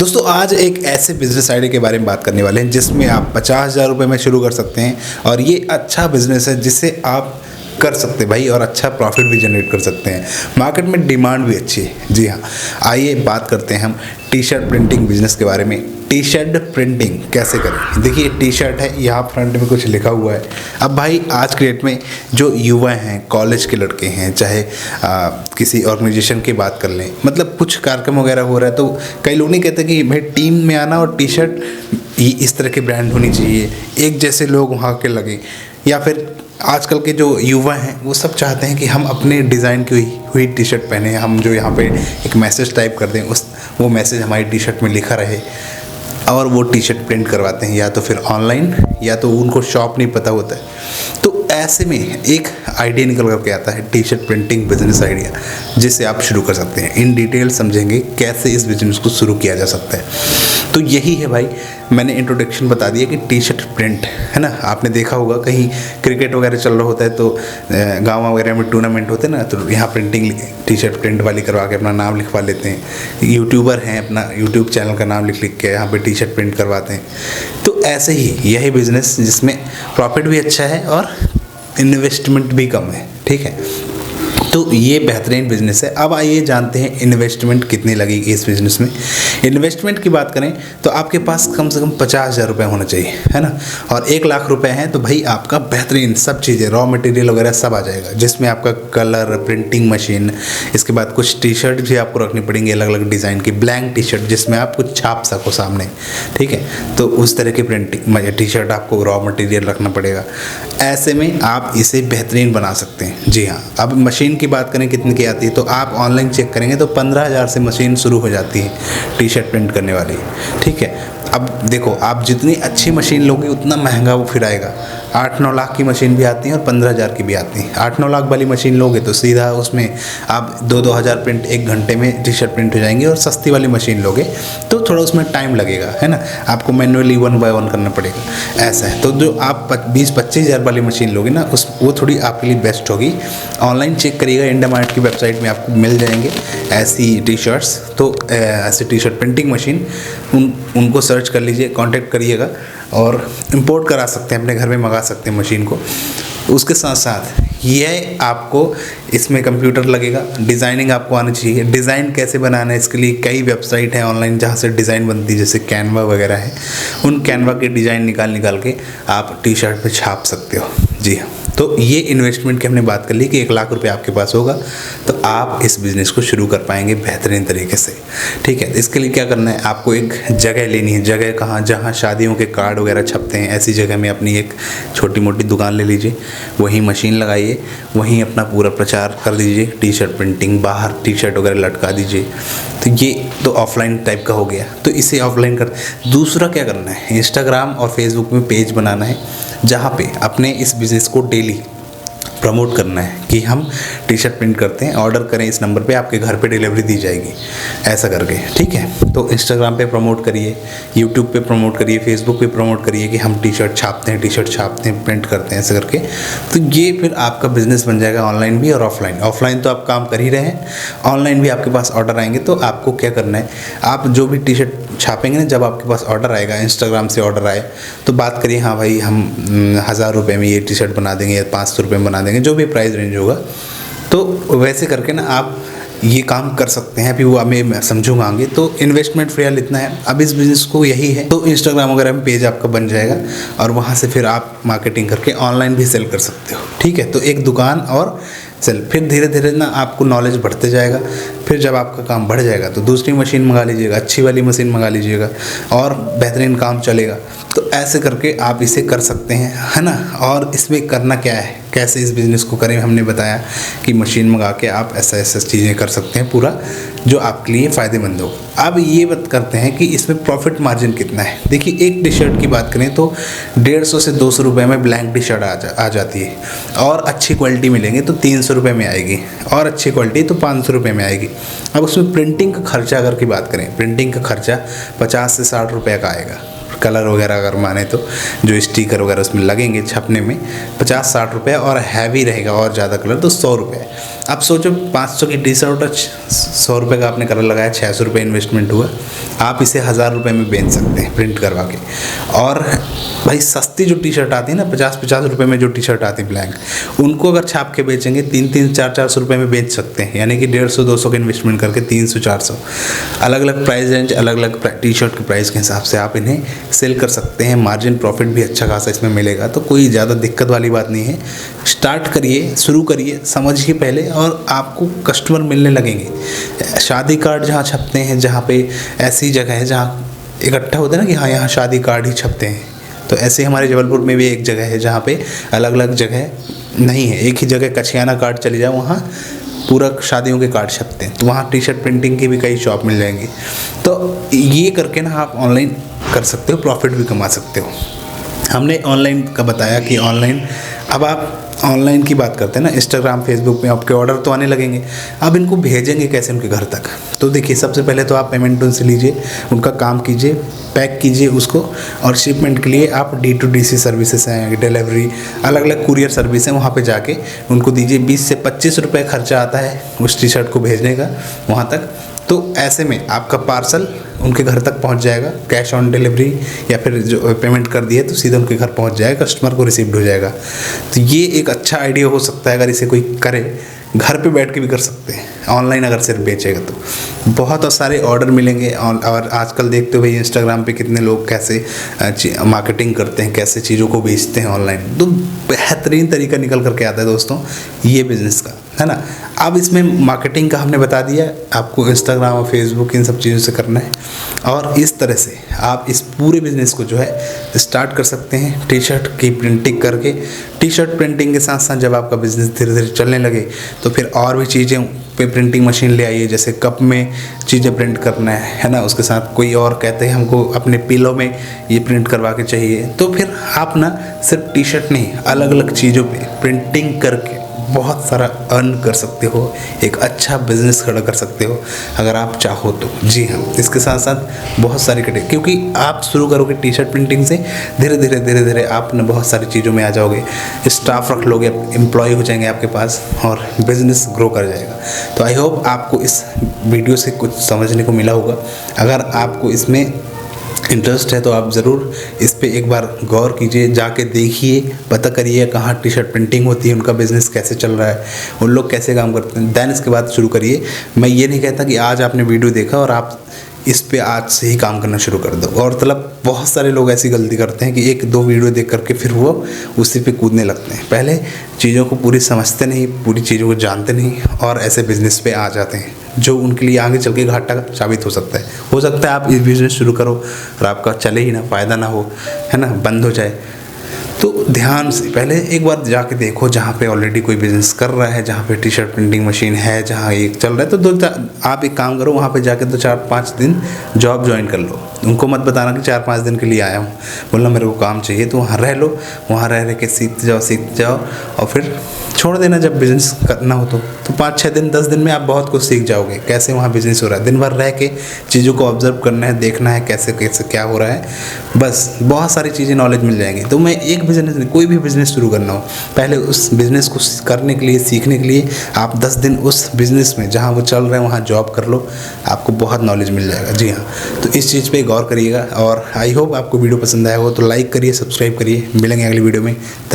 दोस्तों आज एक ऐसे बिजनेस आइडिया के बारे में बात करने वाले हैं जिसमें आप 50,000 रुपये में शुरू कर सकते हैं और ये अच्छा बिजनेस है जिससे आप कर सकते हैं भाई और अच्छा प्रॉफिट भी जनरेट कर सकते हैं। मार्केट में डिमांड भी अच्छी है। जी हाँ, आइए बात करते हैं हम टी शर्ट प्रिंटिंग बिजनेस के बारे में। टी शर्ट प्रिंटिंग कैसे करें। देखिए टी शर्ट है, यहाँ फ्रंट में कुछ लिखा हुआ है। अब भाई आज के डेट में जो युवा हैं, कॉलेज के लड़के हैं, चाहे किसी ऑर्गेनाइजेशन की बात कर लें, मतलब कुछ कार्यक्रम वगैरह हो रहा है तो कई लोग नहीं कहते कि भाई टीम में आना और टी शर्ट इस तरह के ब्रांड होनी चाहिए, एक जैसे लोग वहाँ के लगे। या फिर आजकल के जो युवा हैं वो सब चाहते हैं कि हम अपने डिज़ाइन की हुई टी शर्ट पहने, हम जो यहाँ पे एक मैसेज टाइप कर दें वो मैसेज हमारी टी शर्ट में लिखा रहे और वो टी शर्ट प्रिंट करवाते हैं, या तो फिर ऑनलाइन या तो उनको शॉप नहीं पता होता है। तो ऐसे में एक आइडिया निकल करके आता है T shirt printing business idea, जिससे आप शुरू कर सकते हैं। इन डिटेल समझेंगे कैसे इस बिजनेस को शुरू किया जा सकता है। तो यही है भाई, मैंने इंट्रोडक्शन बता दिया कि टी शर्ट प्रिंट है ना। आपने देखा होगा कहीं क्रिकेट वगैरह चल रहा होता है तो गाँव वगैरह में टूर्नामेंट होते हैं ना, तो यहाँ प्रिंटिंग टी शर्ट प्रिंट वाली करवा के अपना नाम लिखवा लेते हैं। यूट्यूबर हैं, अपना यूट्यूब चैनल का नाम लिख के यहाँ पे टी शर्ट प्रिंट करवाते हैं। तो ऐसे ही यही बिज़नेस जिसमें प्रॉफिट भी अच्छा है और इन्वेस्टमेंट भी कम है। ठीक है, तो ये बेहतरीन बिजनेस है। अब आइए जानते हैं इन्वेस्टमेंट कितनी लगेगी इस बिज़नेस में। इन्वेस्टमेंट की बात करें तो आपके पास कम से कम 50,000 रुपये होना चाहिए, है ना। और 1,00,000 रुपये हैं तो भाई आपका बेहतरीन सब चीज़ें, रॉ मटेरियल वगैरह सब आ जाएगा, जिसमें आपका कलर, प्रिंटिंग मशीन, इसके बाद कुछ टी शर्ट भी आपको रखनी पड़ेंगी अलग अलग डिज़ाइन की, ब्लैंक टी शर्ट जिसमें आप कुछ छाप सको सामने। ठीक है, तो उस तरह की प्रिंटिंग टी शर्ट आपको रॉ मटेरियल रखना पड़ेगा। ऐसे में आप इसे बेहतरीन बना सकते हैं। जी हाँ, अब मशीन की बात करें कितने की आती है तो आप ऑनलाइन चेक करेंगे तो 15,000 से मशीन शुरू हो जाती है टी शर्ट प्रिंट करने वाली। ठीक है, अब देखो आप जितनी अच्छी मशीन लोगे उतना महंगा वो फिर आएगा। 8-9 लाख की मशीन भी आती है और 15,000 की भी आती है। 8-9 लाख वाली मशीन लोगे तो सीधा उसमें आप 2-2 हज़ार प्रिंट 1 घंटे में टी शर्ट प्रिंट हो जाएंगे। और सस्ती वाली मशीन लोगे तो थोड़ा उसमें टाइम लगेगा, है ना, आपको मैनुअली 1 बाय 1 करना पड़ेगा। ऐसा है, तो जो आप 20-25 हज़ार वाली मशीन लोगे ना वो थोड़ी आपके लिए बेस्ट होगी। ऑनलाइन चेक करिएगा, इंडिया मार्ट की वेबसाइट में आपको मिल जाएंगे ऐसी टी शर्ट्स। तो ऐसी टी शर्ट प्रिंटिंग मशीन उनको सर्च कर लीजिए, कांटेक्ट करिएगा और इंपोर्ट करा सकते हैं, अपने घर में मंगा सकते हैं मशीन को। उसके साथ साथ ये आपको इसमें कंप्यूटर लगेगा, डिज़ाइनिंग आपको आनी चाहिए। डिज़ाइन कैसे बनाना है इसके लिए कई वेबसाइट हैं ऑनलाइन जहाँ से डिज़ाइन बनती है, जैसे कैनवा वगैरह है। उन कैनवा के डिज़ाइन निकाल के आप टी शर्ट पे छाप सकते हो। जी हाँ, तो ये इन्वेस्टमेंट की हमने बात कर ली कि 1,00,000 रुपये आपके पास होगा तो आप इस बिज़नेस को शुरू कर पाएंगे बेहतरीन तरीके से। ठीक है, इसके लिए क्या करना है, आपको एक जगह लेनी है। जगह कहाँ, जहाँ शादियों के कार्ड वगैरह छपते हैं ऐसी जगह में अपनी एक छोटी मोटी दुकान ले लीजिए, वहीं मशीन लगाइए, वहीं अपना पूरा प्रचार कर दीजिए। टी शर्ट प्रिंटिंग, बाहर टी शर्ट वगैरह लटका दीजिए। तो ये तो ऑफलाइन टाइप का हो गया, तो इसे ऑफलाइन कर। दूसरा क्या करना है, इंस्टाग्राम और फेसबुक में पेज बनाना है जहाँ पे अपने इस बिज़नेस को डेली प्रमोट करना है कि हम टी शर्ट प्रिंट करते हैं, ऑर्डर करें इस नंबर पे, आपके घर पे डिलीवरी दी जाएगी, ऐसा करके। ठीक है, तो इंस्टाग्राम पे प्रमोट करिए, यूट्यूब पे प्रमोट करिए, फेसबुक पे प्रमोट करिए कि हम टी शर्ट छापते हैं, टी शर्ट छापते हैं, प्रिंट करते हैं, ऐसा करके। तो ये फिर आपका बिजनेस बन जाएगा ऑनलाइन भी और ऑफलाइन। ऑफलाइन तो आप काम कर ही रहे हैं, ऑनलाइन भी आपके पास ऑर्डर आएंगे। तो आपको क्या करना है, आप जो भी टी शर्ट छापेंगे ना, जब आपके पास ऑर्डर आएगा, इंस्टाग्राम से ऑर्डर आए तो बात करिए, हाँ भाई हम 1,000 रुपये में ये टी शर्ट बना देंगे या 500 रुपये में बना देंगे, जो भी प्राइस रेंज होगा। तो वैसे करके ना आप ये काम कर सकते हैं। अभी वो मैं समझूंगा आगे। तो इन्वेस्टमेंट फिलहाल इतना है, अब इस बिज़नेस को यही है। तो इंस्टाग्राम वगैरह में पेज आपका बन जाएगा और वहाँ से फिर आप मार्केटिंग करके ऑनलाइन भी सेल कर सकते हो। ठीक है, तो एक दुकान और सेल, फिर धीरे धीरे ना आपको नॉलेज बढ़ते जाएगा। फिर जब आपका काम बढ़ जाएगा तो दूसरी मशीन मंगा लीजिएगा, अच्छी वाली मशीन मंगा लीजिएगा और बेहतरीन काम चलेगा। तो ऐसे करके आप इसे कर सकते हैं, है ना। और इसमें करना क्या है, कैसे इस बिज़नेस को करें, हमने बताया कि मशीन मंगा के आप ऐसा चीज़ें कर सकते हैं पूरा, जो आपके लिए फ़ायदेमंद हो। अब ये बात करते हैं कि इसमें प्रॉफिट मार्जिन कितना है। देखिए एक टी शर्ट की बात करें तो 150 से 200 रुपये में ब्लैंक टी शर्ट आ जाती है, और अच्छी क्वालिटी मिलेंगे तो 300 रुपये में आएगी, और अच्छी क्वालिटी तो 500 रुपये में आएगी। अब उसमें प्रिंटिंग का खर्चा अगर की बात करें, प्रिंटिंग का खर्चा 50 से 60 रुपये का आएगा। कलर वगैरह अगर माने तो जो स्टिकर वगैरह उसमें लगेंगे छपने में 50-60 रुपये, और हैवी रहेगा और ज़्यादा कलर तो 100 रुपये। अब सोचो 500 की टी शर्ट और 100 रुपये का आपने कलर लगाया, 600 रुपये इन्वेस्टमेंट हुआ, आप इसे 1000 रुपये में बेच सकते हैं प्रिंट करवा के। और भाई सस्ती जो टी शर्ट आती है ना, 50-50 रुपये में जो टी शर्ट आती है ब्लैक, उनको अगर छाप के बेचेंगे 300-400 रुपये में बेच सकते हैं, यानी कि 150-200 का इन्वेस्टमेंट करके 300-400 अलग अलग प्राइस रेंज, अलग अलग टी शर्ट के प्राइस के हिसाब से आप इन्हें सेल कर सकते हैं। मार्जिन प्रॉफिट भी अच्छा खासा इसमें मिलेगा, तो कोई ज़्यादा दिक्कत वाली बात नहीं है। स्टार्ट करिए, शुरू करिए, समझिए पहले और आपको कस्टमर मिलने लगेंगे। शादी कार्ड जहाँ छपते हैं, जहाँ पे ऐसी जगह है जहाँ इकट्ठा होता है ना कि हाँ यहाँ शादी कार्ड ही छपते हैं, तो ऐसे हमारे जबलपुर में भी एक जगह है जहाँ पे अलग अलग जगह नहीं है, एक ही जगह कछियाना कार्ड चले जाओ, वहाँ पूरा शादियों के कार्ड छपते हैं, तो वहाँ टी शर्ट प्रिंटिंग की भी कई शॉप मिल जाएंगी। तो ये करके ना आप ऑनलाइन कर सकते हो, प्रॉफिट भी कमा सकते हो। हमने ऑनलाइन का बताया कि ऑनलाइन, अब आप ऑनलाइन की बात करते हैं ना, इंस्टाग्राम फेसबुक में आपके ऑर्डर तो आने लगेंगे, अब इनको भेजेंगे कैसे उनके घर तक? तो देखिए, सबसे पहले तो आप पेमेंट उनसे लीजिए, उनका काम कीजिए, पैक कीजिए उसको, और शिपमेंट के लिए आप D2DC सर्विसेज हैं, डिलीवरी, अलग अलग कुरियर सर्विस हैं, वहाँ पे जाके उनको दीजिए। 20 से 25 रुपये खर्चा आता है उस टी शर्ट को भेजने का वहाँ तक। तो ऐसे में आपका पार्सल उनके घर तक पहुंच जाएगा, कैश ऑन डिलीवरी, या फिर जो पेमेंट कर दिए तो सीधे उनके घर पहुंच जाएगा, कस्टमर को रिसीव्ड हो जाएगा। तो ये एक अच्छा आइडिया हो सकता है, अगर इसे कोई करे, घर पे बैठ के भी कर सकते हैं ऑनलाइन, अगर सिर्फ बेचेगा तो बहुत सारे ऑर्डर मिलेंगे। और आजकल देखते हो भाई इंस्टाग्राम पे कितने लोग कैसे मार्केटिंग करते हैं, कैसे चीज़ों को बेचते हैं ऑनलाइन, तो बेहतरीन तरीका निकल करके आता है दोस्तों ये बिज़नेस का, है ना। अब इसमें मार्केटिंग का हमने बता दिया, आपको इंस्टाग्राम और फेसबुक इन सब चीज़ों से करना है, और इस तरह से आप इस पूरे बिज़नेस को जो है स्टार्ट कर सकते हैं। टी शर्ट की प्रिंटिंग करके, टी शर्ट प्रिंटिंग के साथ साथ जब आपका बिज़नेस धीरे धीरे चलने लगे तो फिर और भी चीज़ें पे प्रिंटिंग मशीन ले आइए, जैसे कप में चीज़ें प्रिंट करना है ना, उसके साथ कोई और कहते हैं हमको अपने पिलो में ये प्रिंट करवा के चाहिए, तो फिर आप ना सिर्फ टी शर्ट नहीं, अलग अलग चीज़ों पे प्रिंटिंग करके बहुत सारा अर्न कर सकते हो, एक अच्छा बिजनेस खड़ा कर सकते हो अगर आप चाहो तो। जी हाँ, इसके साथ साथ बहुत सारी क्योंकि आप शुरू करोगे टी शर्ट प्रिंटिंग से, धीरे धीरे आप ना बहुत सारी चीज़ों में आ जाओगे, स्टाफ रख लोगे, एम्प्लॉय हो जाएंगे आपके पास, और बिजनेस ग्रो कर जाएगा। तो आई होप आपको इस वीडियो से कुछ समझने को मिला होगा। अगर आपको इसमें इंटरेस्ट है तो आप ज़रूर इस पे एक बार गौर कीजिए, जाके देखिए, पता करिए कहाँ टी शर्ट प्रिंटिंग होती है, उनका बिज़नेस कैसे चल रहा है, उन लोग कैसे काम करते हैं, देन इसके बाद शुरू करिए। मैं ये नहीं कहता कि आज आपने वीडियो देखा और आप इस पे आज से ही काम करना शुरू कर दो। और मतलब बहुत सारे लोग ऐसी गलती करते हैं कि 1-2 वीडियो देख करके फिर वो उसी पे कूदने लगते हैं, पहले चीज़ों को पूरी समझते नहीं, पूरी चीज़ों को जानते नहीं, और ऐसे बिज़नेस पे आ जाते हैं जो उनके लिए आगे चल के घाटा साबित हो सकता है। हो सकता है आप इस बिज़नेस शुरू करो और आपका चले ही ना, फ़ायदा ना हो, है ना, बंद हो जाए। तो ध्यान से पहले एक बार जाके देखो जहाँ पे ऑलरेडी कोई बिज़नेस कर रहा है, जहाँ पे टी शर्ट प्रिंटिंग मशीन है, जहाँ ये चल रहा है, तो आप एक काम करो, वहाँ पे जाके 2-4-5 दिन जॉब ज्वाइन कर लो। उनको मत बताना कि 4-5 दिन के लिए आया हूँ, बोलना मेरे को काम चाहिए, तो वहाँ रह लो, वहाँ रह के सीखते जाओ और फिर छोड़ देना जब बिज़नेस करना हो तो 5-6 दिन 10 दिन में आप बहुत कुछ सीख जाओगे, कैसे वहाँ बिज़नेस हो रहा है। दिन भर रह के चीज़ों को ऑब्जर्व करना है, देखना है कैसे क्या हो रहा है, बस बहुत सारी चीज़ें नॉलेज मिल जाएंगी। तो मैं एक बिज़नेस नहीं, कोई भी बिज़नेस शुरू करना हो, पहले उस बिज़नेस को करने के लिए, सीखने के लिए आप 10 दिन उस बिज़नेस में जहाँ वो चल रहा है वहाँ जॉब कर लो, आपको बहुत नॉलेज मिल जाएगा। जी हाँ, तो इस चीज़ पे गौर करिएगा, और आई होप आपको वीडियो पसंद आया हो तो लाइक करिए, सब्सक्राइब करिए। मिलेंगे अगली वीडियो में।